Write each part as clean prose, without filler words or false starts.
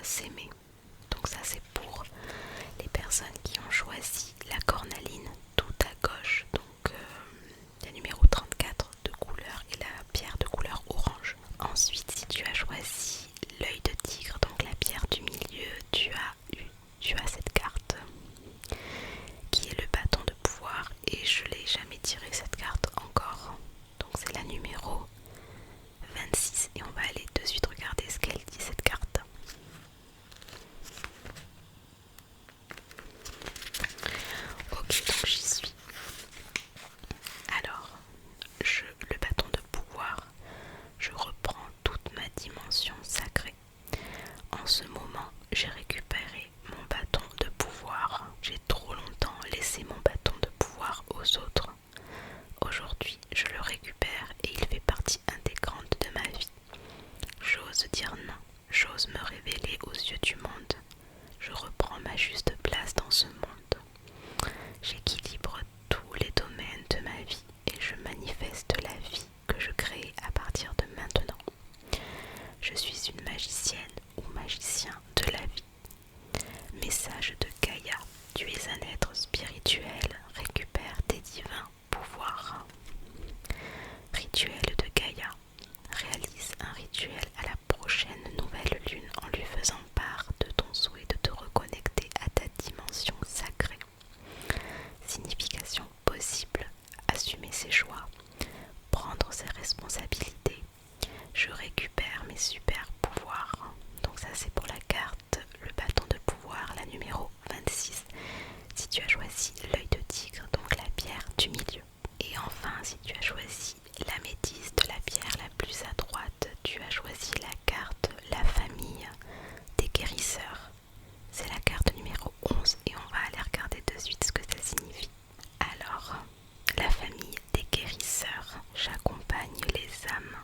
s'aimer. Donc ça c'est pour les personnes qui ont choisi la cornaline tout à gauche, donc la numéro 34 de couleur et la pierre de couleur orange. Ensuite, si tu as choisi l'œil de tigre, donc la pierre du milieu, tu as cette carte qui est le bâton de pouvoir, et je l'ai jamais tiré cette carte encore. Donc c'est la numéro 26 et on va aller de suite regarder ce qu'elle dit cette carte. Ok, donc j'y suis. Alors, le bâton de pouvoir, je reprends toute ma dimension sacrée. En ce moment, j'ai récupéré mon bâton de pouvoir. J'ai trop longtemps laissé mon bâton de pouvoir aux autres. Aujourd'hui, je le récupère et il fait partie intégrante de ma vie. J'ose dire non, j'ose me révéler aux yeux du monde. Je reprends ma juste place dans ce monde. J'équilibre tous les domaines de ma vie et je manifeste la vie que je crée à partir de maintenant. Je suis une magicienne ou magicien de la vie. Message de Gaïa, tu es un être spirituel, récupère tes divins pouvoirs. Rituel de Gaïa, réalise un rituel à la prochaine nouvelle lune en lui faisant part de ton souhait de te reconnecter à ta dimension sacrée. Signification possible, assumer ses choix, prendre ses responsabilités. Je récupère mes super pouvoirs. Donc ça c'est pour la carte, le bâton de pouvoir, la numéro 26. Si tu as choisi l'œil de tigre, donc la pierre du milieu. Et enfin, si tu as choisi l'améthyste, la pierre la plus à droite, tu as choisi la carte la famille des guérisseurs. C'est la carte numéro 11 et on va aller regarder de suite ce que ça signifie. Alors, la famille des guérisseurs, j'accompagne les âmes.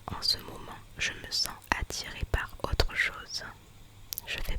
En ce moment, je me sens attirée par autre chose. Je fais